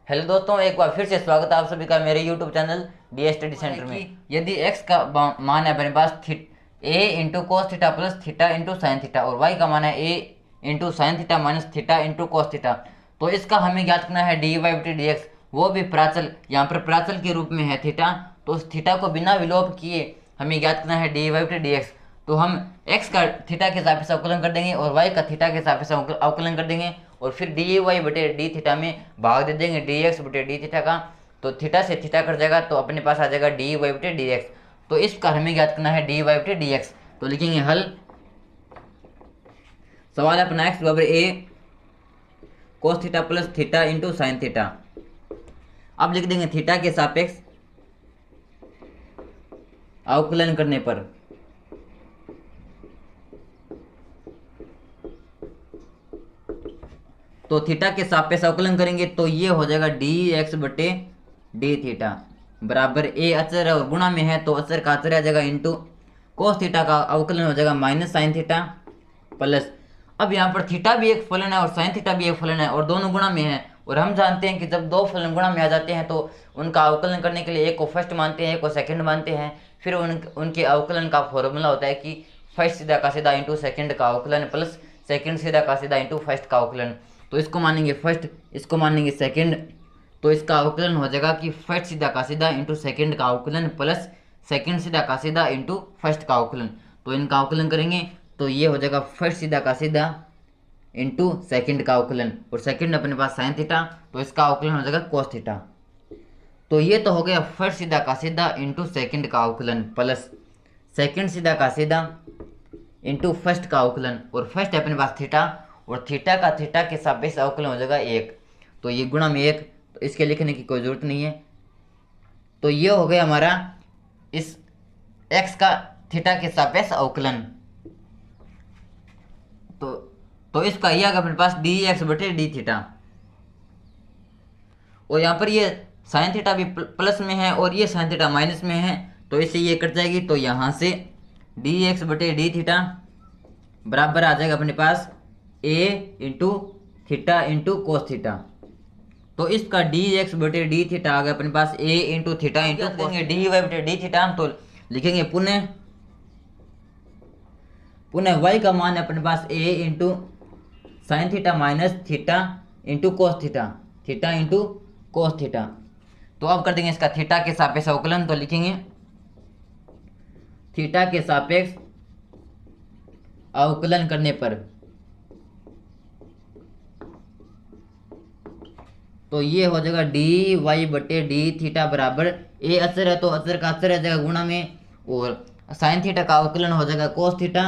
Hello दोस्तों, एक बार फिर से स्वागत है आप सभी का मेरे YouTube channel D study centre में। यदि x का मान है अपने पास a into cos theta plus theta into sine theta और y का मान है a into sine theta minus theta into cos theta, तो इसका हमें ज्ञात करना है डी वाई बटे डी एक्स। वो भी प्राचल, यहाँ पर प्राचल के रूप में है थीटा, तो उस थीटा को बिना विलोप किए हमें ज्ञात करना है डी वाई बटे डी एक्स। तो हम x का थीटा के सापेक्ष अवकलन कर देंगे और y का थीटा के सापेक्ष अवकलन कर देंगे और फिर डी वाई बटे डी थीटा में भाग दे देंगे डी एक्स बटे डी थीटा का। तो थीटा से थीटा कट जाएगा तो अपने पास आ जाएगा डी वाई बटे डी एक्स। तो इस प्रकार हमें ज्ञात करना है डी वाई बटे डी एक्स। तो लिखेंगे हल। सवाल है अपना एक्स बराबर A cos theta plus theta into sine theta. अब लिख देंगे थीटा के सापेक्ष अवकलन करने पर तो थीटा के सापेक्ष अवकलन करेंगे तो ये हो जाएगा डी एक्स बटे डी थीटा बराबर ए अचर और गुणा में है तो अचर का अचर आ जाएगा इंटू कोस थीटा का अवकलन हो जाएगा माइनस साइन थीटा प्लस। अब यहाँ पर थीटा भी एक फलन है और साइन थीटा भी एक फलन है और दोनों गुणा में है, और हम जानते हैं कि जब दो फलन गुणा में आ जाते हैं तो उनका अवकलन करने के लिए एक को फर्स्ट मानते हैं एक को सेकंड मानते हैं। फिर उनके अवकलन का फॉर्मूला होता है कि फर्स्ट सीधा का सीधा इंटू सेकंड का अवकलन प्लस सेकंड सीधा का सीधा इंटू फर्स्ट का अवकलन। तो इसको मानेंगे फर्स्ट, इसको मानेंगे सेकंड, तो इसका अवकलन हो जाएगा कि फर्स्ट सीधा का सीधा इंटू सेकंड का अवकलन प्लस सेकंड सीधा का सीधा इंटू फर्स्ट का अवकलन। तो इनका अवकलन करेंगे तो ये हो जाएगा फर्स्ट सीधा का सीधा इंटू सेकंड का अवकलन और सेकंड अपने पास साइन थीटा, तो इसका अवकलन हो जाएगा कोस थीटा। तो ये तो हो गया फर्स्ट सीधा का सीधा इंटू सेकंड का अवकलन प्लस सेकंड सीधा का सीधा इंटू फर्स्ट का अवकलन और फर्स्ट अपने पास थीटा और थीटा का थीटा के सापेक्ष अवकलन हो जाएगा एक, तो ये गुणा में एक, तो इसके लिखने की कोई ज़रूरत नहीं है। तो ये हो गया हमारा इस x का थीटा के सापेक्ष अवकलन। तो इसका ये आ गया अपने पास डी एक्स बटे डी थीटा, और यहाँ पर ये साइन थीटा भी प्लस में है और ये साइन थीटा माइनस में है, तो इससे ये कट जाएगी। तो यहाँ से डी एक्स बटे डी थीटा बराबर आ जाएगा अपने पास A into theta into cos theta. तो इसका डी एक्स बटे डी थीटा आ गया अपने पास ए इंटू थीटा इंटू देंगे डी वाई बटे डी थीटा। तो लिखेंगे पुनः वाई का मान है अपने पास A into sine theta minus theta into cos theta, theta into cos theta. तो अब कर देंगे इसका थीटा के सापेक्ष अवकलन। तो लिखेंगे थीटा के सापेक्ष अवकलन करने पर तो ये हो जाएगा डी वाई बटे डी थीटा बराबर ए अचर है तो अचर का अचर आ जाएगा गुणा में और साइन थीटा का अवकलन हो जाएगा कोस थीटा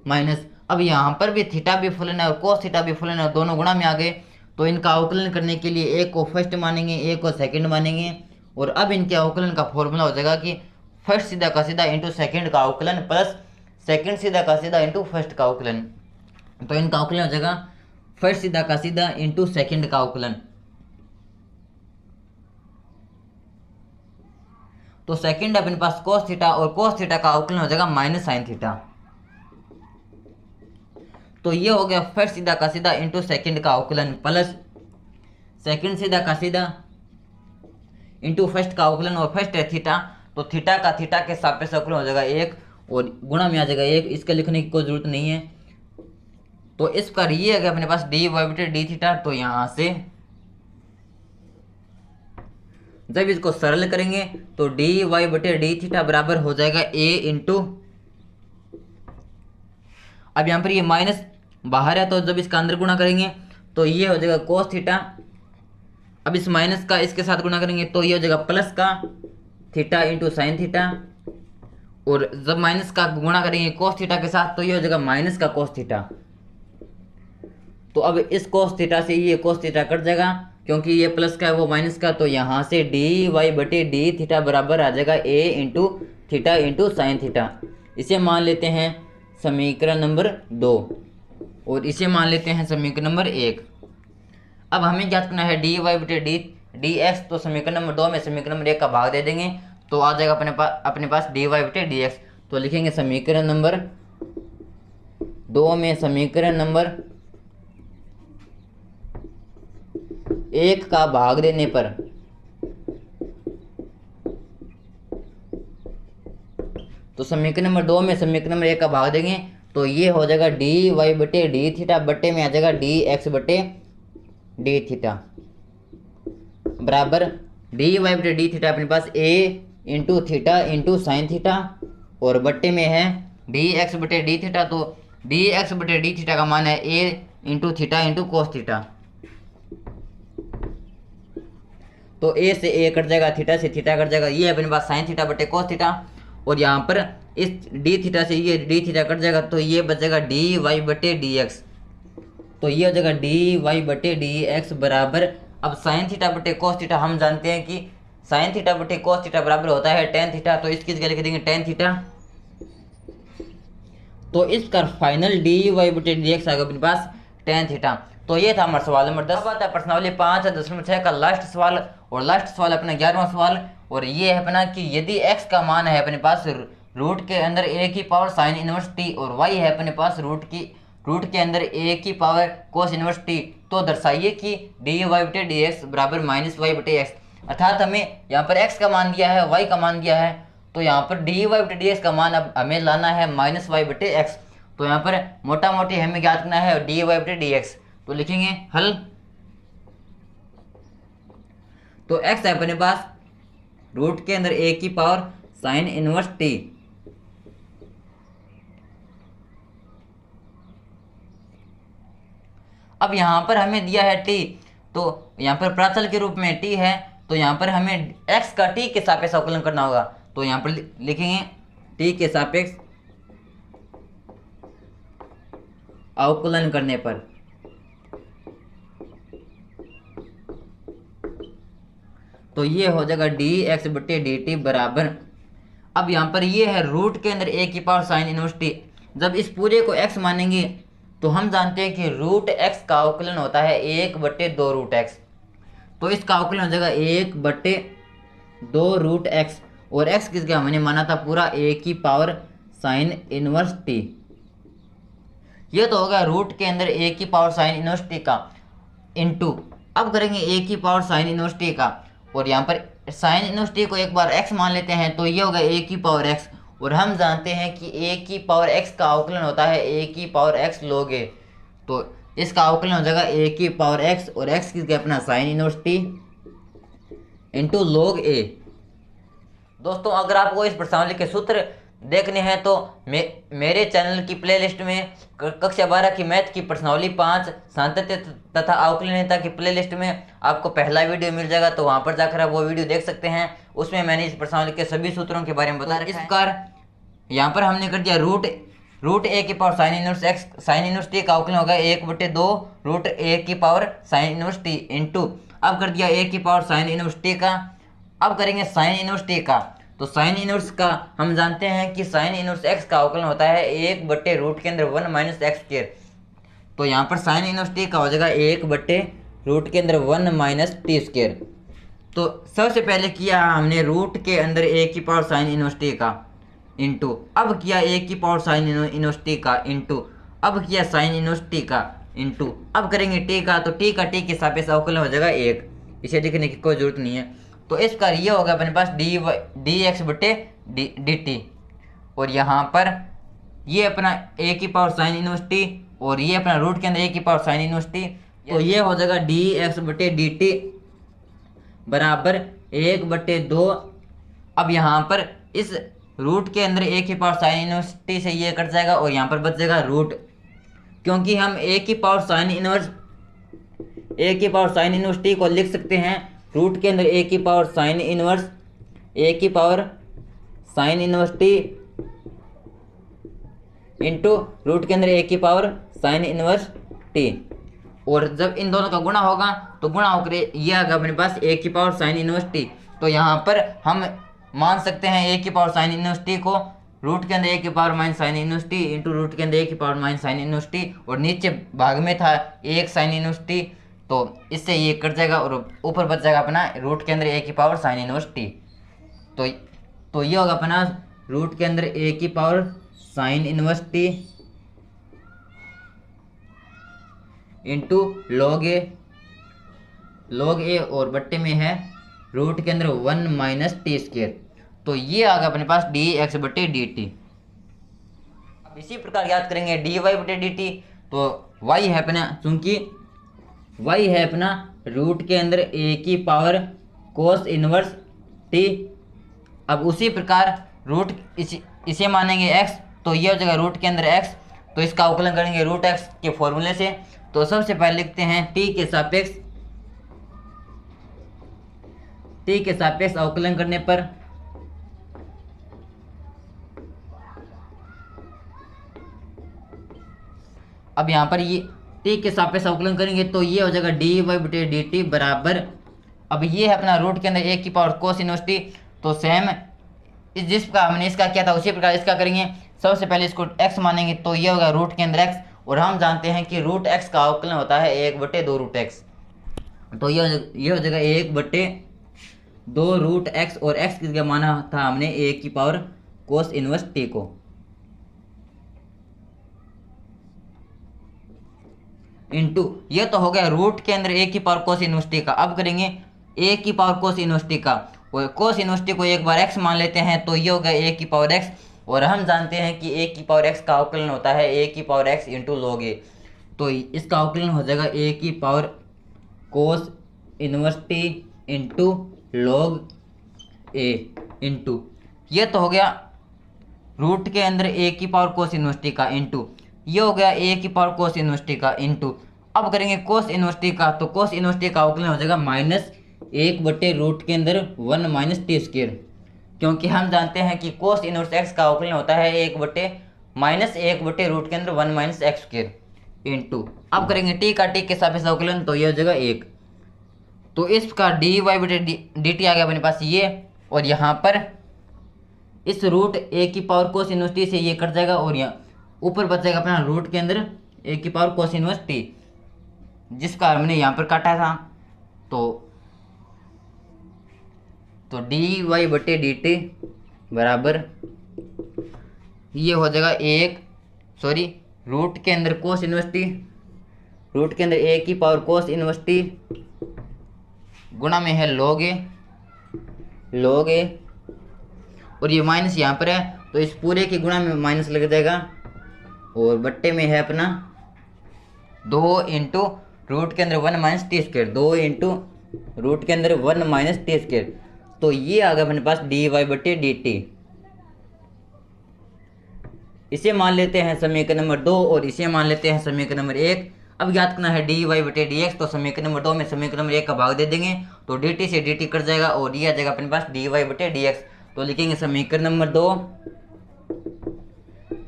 माइनस। अब यहाँ पर भी थीटा भी फलन है और कोस थीटा भी फलन है, दोनों गुणा में आ गए, तो इनका अवकलन करने के लिए एक को फर्स्ट मानेंगे एक को सेकंड मानेंगे और अब इनके अवकलन का फॉर्मूला हो जाएगा कि फर्स्ट सीधा का सीधा इंटू सेकंड का अवकलन प्लस सेकंड सीधा का सीधा इंटू फर्स्ट का अवकलन। तो इनका अवकलन हो जाएगा फर्स्ट सीधा का सीधा इंटू सेकंड का अवकलन। तो सेकंड अपने पास कोस थीटा और कोस थीटा का अवकलन हो जाएगा माइनस साइन थीटा। तो ये हो गया फर्स्ट सीधा का सीधा इंटू सेकंड का अवकलन प्लस सेकंड सीधा का सीधा इंटू फर्स्ट का अवकलन और फर्स्ट है थीटा, तो थीटा का थीटा के सापेक्ष अवकलन हो जाएगा एक और गुणा में आ जाएगा एक, इसके लिखने की कोई जरूरत नहीं है। तो इस पर ये आ गया अपने पास डी वाई बटे डी थीटा। तो यहाँ से जब इसको सरल करेंगे तो डी वाई बटे डी थीटा बराबर हो जाएगा ए इंटू, अब यहाँ पर ये माइनस बाहर है तो जब इसका अंदर गुणा करेंगे तो ये हो जाएगा कोस थीटा। अब इस माइनस का इसके साथ गुणा करेंगे तो ये हो जाएगा प्लस का थीटा इंटू साइन थीटा, और जब माइनस का गुणा करेंगे कोस थीटा के साथ तो ये हो जाएगा माइनस का कोस थीटा। तो अब इस कोस थीटा से ये कोस थीटा कट जाएगा क्योंकि ये प्लस का है वो माइनस का, तो यहाँ से डी वाई बटे डी थीटा बराबर आ जाएगा A into theta into sine theta. इसे मान लेते हैं समीकरण नंबर 2 और इसे मान लेते हैं समीकरण नंबर 1। अब हमें ज्ञात करना है डी वाई बटे डी एक्स, तो समीकरण नंबर 2 में समीकरण नंबर 1 का भाग दे देंगे तो आ जाएगा अपने पास डी वाई बटे डी एक्स। तो लिखेंगे समीकरण नंबर 2 में समीकरण नंबर 1 का भाग देने पर तो समीकरण नंबर 2 में समीकरण नंबर 1 का भाग देंगे तो ये हो जाएगा डी वाई बटे डी थीटा बटे में आ जाएगा डी एक्स बटे डी थीटा बराबर डी वाई बटे डी थीटा अपने पास A into theta into sine theta और बट्टे में है डी एक्स बटे डी थीटा। तो डी एक्स बटे डी थीटा का मान है A into theta into cos theta. तो ए से ए कट जाएगा, थीटा से थीटा कट जाएगा, ये अपने पास साइन थीटा बटे कोस थीटा। और यहाँ पर इस डी थीटा से ये डी थीटा कट जाएगा तो ये बचेगा डी वाई बटे डी एक्स। तो ये हो जाएगा डी वाई बटे डी एक्स बराबर, अब साइन थीटा बटे कोस थीटा हम जानते हैं कि साइन थीटा बटे कोस थीटा बराबर होता है टेन थीटा। तो इसकी जगह लिख देंगे टेन थीटा। तो इसका फाइनल डी वाई बटे डी एक्स आ गया अपने पास टेन थीटा। तो ये था हमारा सवाल नंबर 10। आता है प्रश्नावली 5 10 का लास्ट सवाल, और लास्ट सवाल अपना 11वां सवाल। और ये है अपना कि यदि x का मान है अपने पास रूट के अंदर a की पावर साइन इनवर्स t और y है अपने पास रूट के अंदर a की पावर कोस इनवर्स t, तो दर्शाइए कि डी वाई बटे डी एक्स बराबर माइनस वाई बटे एक्स। अर्थात हमें यहाँ पर x का मान दिया है, y का मान दिया है, तो यहाँ पर डी वाई बटे डी एक्स का मान अब हमें लाना है माइनस वाई बटे एक्स। तो यहाँ पर मोटा मोटी हमें ज्ञात करना है डी वाई बटे डी एक्स। तो लिखेंगे हल। तो x है अपने पास रूट के अंदर a की पावर साइन इनवर्स t, अब यहां पर हमें दिया है t, तो यहां पर प्राचल के रूप में t है, तो यहां पर हमें x का t के सापेक्ष अवकलन करना होगा। तो यहां पर लिखेंगे t के सापेक्ष अवकलन करने पर तो ये हो जाएगा डी एक्स बटे डी टी बराबर, अब यहाँ पर ये है रूट के अंदर ए की पावर साइन इनवर्स टी। जब इस पूरे को x मानेंगे तो हम जानते हैं कि रूट x का अवकलन होता है 1 बटे 2 रूट x। तो इसका अवकलन हो जाएगा 1 बटे 2 रूट x, और x किस गया हमने माना था पूरा a की पावर साइन इनवर्स टी। ये तो होगा रूट के अंदर a की पावर साइन इनवर्स टी का इंटू, अब करेंगे a की पावर साइन इनवर्स टी का, और यहाँ पर साइन इनवर्स टी को एक बार x मान लेते हैं तो ये होगा a की पावर x। और हम जानते हैं कि a की पावर x का अवकलन होता है a की पावर x log a। तो इसका अवकलन हो जाएगा a की पावर x, और x किसके अपना sign inverse T into log a। दोस्तों अगर आपको इस प्रश्नावली के सूत्र देखने हैं तो मेरे चैनल की प्लेलिस्ट में कक्षा 12 की मैथ की प्रश्नावली 5 सातत्य तथा अवकलनीयता की प्लेलिस्ट में आपको पहला वीडियो मिल जाएगा, तो वहां पर जाकर आप वो वीडियो देख सकते हैं। उसमें मैंने इस प्रश्नावली के सभी सूत्रों के बारे में बता रखा है। इस प्रकार यहाँ पर हमने कर दिया रूट ए की power sine inverse x, sign inverse T का अवकलन होगा 1 बटे 2 रूट ए की power sine inverse T into, अब कर दिया ए की पावर साइन इनवर्स टी का। अब करेंगे साइन इनवर्स टी का, तो साइन इनवर्स का हम जानते हैं कि साइन इनवर्स एक्स का अवकलन होता है 1 बटे रूट के अंदर 1 माइनस एक्स स्क्वायर। तो यहाँ पर साइन इनवर्स टी का हो जाएगा 1 बटे रूट के अंदर 1 माइनस टी स्क्वायर। तो सबसे पहले किया हमने रूट के अंदर a की पावर साइन इनवर्स टी का इंटू, अब किया a की पावर साइन इनवर्स टी का इंटू, अब किया साइन इनवर्स टी का इंटू, अब करेंगे t का, तो t के सापेक्ष अवकलन हो जाएगा 1, इसे लिखने की कोई जरूरत नहीं है। तो इसका ये होगा अपने पास डी एक्स बटे डी टी, और यहाँ पर ये अपना a की पावर साइन इनवर्स टी और ये अपना रूट के अंदर a की पावर साइन इनवर्स टी। तो ये हो जाएगा डी एक्स बटे डी टी बराबर 1 बटे 2। अब यहाँ पर इस रूट के अंदर a की पावर साइन इनवर्स टी से ये कट जाएगा और यहाँ पर बच जाएगा रूट, क्योंकि हम a की पावर साइन इनवर्स टी को लिख सकते हैं रूट के अंदर a की power sine inverse T into root के अंदर a की पावर साइन इनवर्स टी, और जब इन दोनों का गुणा होगा तो गुणा होकर ये आएगा अपने पास a की पावर साइन इनवर्स टी। तो यहाँ पर हम मान सकते हैं a की पावर साइन इनवर्स टी को रूट के अंदर a की power minus sine inverse T into root के अंदर a की power minus sine inverse T, और नीचे भाग में था 1 साइन इनवर्स टी, तो इससे ये कट जाएगा और ऊपर बच जाएगा अपना रूट के अंदर a की पावर साइन इनवर्स टी। तो ये होगा अपना रूट के अंदर a की power sine inverse T into log log a और बट्टे में है रूट के अंदर 1 माइनस टी स्क्र। तो ये आ गया अपने पास डी एक्स बटे डी टी। अब इसी प्रकार याद करेंगे डी वाई बटे डी टी। तो वाई है अपना, चूंकि वाई है अपना रूट के अंदर ए की पावर कोस इनवर्स टी। अब उसी प्रकार रूट इसे मानेंगे एक्स, तो ये हो जाएगा रूट के अंदर एक्स। तो इसका अवकलन करेंगे रूट एक्स के फॉर्मूले से। तो सबसे पहले लिखते हैं टी के सापेक्ष अवकलन करने पर अब यहाँ पर ये टी के सापेक्ष अवकलन करेंगे तो ये हो जाएगा डी वाई बटे डी टी बराबर, अब ये है अपना रूट के अंदर ए की पावर कोस इनवर्स टी। तो सेम जिस प्रकार हमने इसका किया था उसी प्रकार इसका करेंगे। सबसे पहले इसको एक्स मानेंगे तो ये होगा रूट के अंदर एक्स, और हम जानते हैं कि रूट एक्स का अवकलन होता है 1/2 रूट एक्स। तो ये हो जाएगा 1/2 रूट एक्स, और एक्स की जगह माना था हमने ए की पावर कोस इनवर्स टी को। इनटू ये तो हो गया रूट के अंदर ए की पावर कोस इनवर्स टी का। अब करेंगे ए की पावर कोस इनवर्स टी का, और कोस इनवर्स टी को एक बार एक्स मान लेते हैं तो ये हो गया ए की पावर एक्स, और हम जानते हैं कि ए की पावर एक्स का अवकलन होता है ए की power X into log A. तो इसका अवकलन हो जाएगा ए की power cos inverse T into log A into ये तो हो गया रूट के अंदर ए की पावर कोस इनवर्स टी का इंटू ये हो गया ए की पावर कोस इनवर्स टी का इंटू। अब करेंगे कोस इनवर्स टी का, तो कोस इनवर्स टी का अवकलन हो जाएगा -1/रूट के अंदर 1 माइनस टी स्क्र, क्योंकि हम जानते हैं कि कोस इनवर्स एक्स का अवकलन होता है 1/रूट के अंदर 1 माइनस एक्स स्क्र इंटू। अब करेंगे टी का टी के सापेक्ष अवकलन, तो ये हो जाएगा 1। तो इसका डी वाई बटे डी टी आ गया अपने पास ये, और यहाँ पर इस रूट ए की पावर कोस इनवर्स टी से ये कट जाएगा, और यहाँ ऊपर बच जाएगा अपना रूट के अंदर ए की पावर कोस इनवर्स टी, जिसका हमने यहाँ पर काटा था। तो डी वाई बटे डी टी बराबर ये हो जाएगा रूट के अंदर कोस इनवर्स टी, रूट के अंदर ए की पावर कोस इनवर्स टी गुणा में है लॉग ए, और ये माइनस यहाँ पर है तो इस पूरे के गुणा में माइनस लग जाएगा, और बट्टे में है अपना 2 इंटू रूट के अंदर 1 minus T square, 2 into root के अंदर 1 माइनस टी स्क्र। तो ये आ गया अपने पास डी वाई बटे डी टी। इसे मान लेते हैं समीकरण नंबर 2 और इसे मान लेते हैं समीकरण नंबर 1। अब ज्ञात करना है डी वाई बटे डी एक्स। तो समीकरण नंबर 2 में समीकरण नंबर 1 का भाग दे देंगे तो डी टी से डी टी कट जाएगा, और ये आ जाएगा अपने पास डी वाई बटे डी एक्स। तो लिखेंगे समीकरण नंबर 2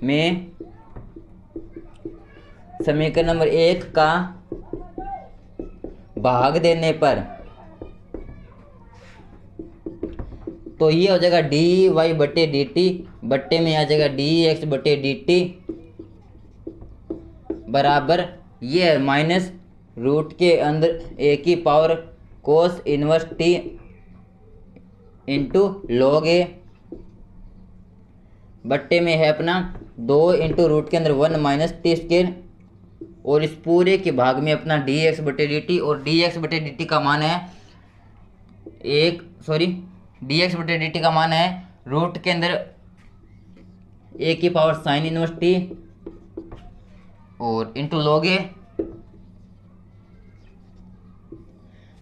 में समीकरण नंबर 1 का भाग देने पर तो ये हो जाएगा डी वाई बटे डी टी, बट्टे में आ जाएगा डी एक्स बटे डी टी बराबर ये माइनस रूट के अंदर ए की power cos inverse T into log A, बट्टे में है अपना 2 इंटू रूट के अंदर 1 माइनस टी स्क्र, और इस पूरे के भाग में अपना डी एक्स बटे डी टी, और डी एक्स बटे डी टी का मान है डी एक्स बटे डी टी का मान है रूट के अंदर ए की पावर साइन इनवर्स टी और इंटू लॉग ए,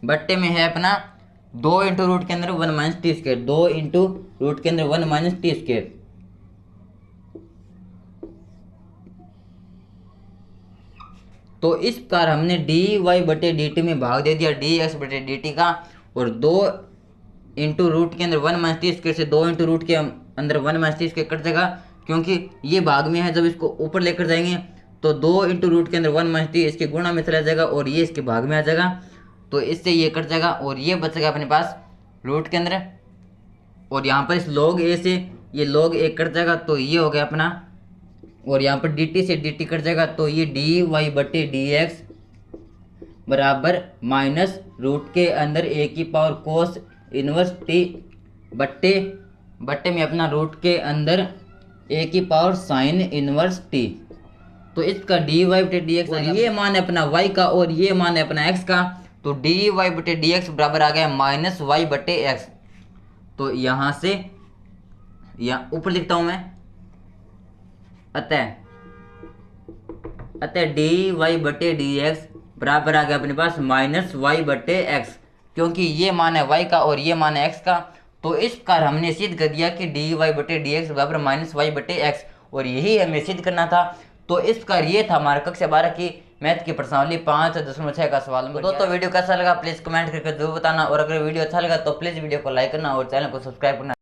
बट्टे में है अपना 2 इंटू रूट के अंदर 1 minus T square, 2 into root के अंदर 1 माइनस टी स्क्र। तो इस प्रकार हमने डी वाई बटे डी टी में भाग दे दिया डी एक्स बटे डी टी का, और 2 इंटू रूट के अंदर 1 माइनस टी स्क्र से 2 इंटू रूट के अंदर 1 माइनस टी स्क्र कट जाएगा, क्योंकि ये भाग में है। जब इसको ऊपर लेकर जाएंगे तो 2 इंटू रूट के अंदर 1 माइनस टी इसके गुणा में चला जाएगा, और ये इसके भाग में आ जाएगा, तो इससे ये कट जाएगा, और ये बचेगा अपने पास रूट के अंदर, और यहाँ पर इस लॉग ए से ये लॉग ए कट जाएगा, तो ये हो गया अपना, और यहाँ पर डी टी से डी टी कट जाएगा, तो ये डी वाई बटे डी एक्स बराबर माइनस रूट के अंदर ए की पावर कोस इनवर्स टी बट्टे में अपना रूट के अंदर ए की पावर साइन इनवर्स टी। तो इसका डी वाई बटे डी एक्स, ये मान है अपना वाई का और ये मान है अपना एक्स का। तो डी वाई बटे डी एक्स बराबर आ गया माइनस वाई बटे एक्स। तो यहां से यहाँ ऊपर लिखता हूं मैं, अतः डी वाई बटे डी एक्स बराबर आ गया अपने पास माइनस वाई बटे एक्स, क्योंकि ये मान है वाई का और ये मान है एक्स का। तो इस प्रकार हमने सिद्ध कर दिया कि डी वाई बटे डी एक्स बराबर माइनस वाई बटे एक्स, और यही हमें सिद्ध करना था। तो इस प्रकार ये था हमारा कक्षा 12 की मैथ की प्रश्नावली 5.6 का सवाल। तो दोस्तों वीडियो कैसा लगा प्लीज कमेंट करके जरूर बताना, और अगर वीडियो अच्छा लगा तो प्लीज वीडियो को लाइक करना और चैनल को सब्सक्राइब करना।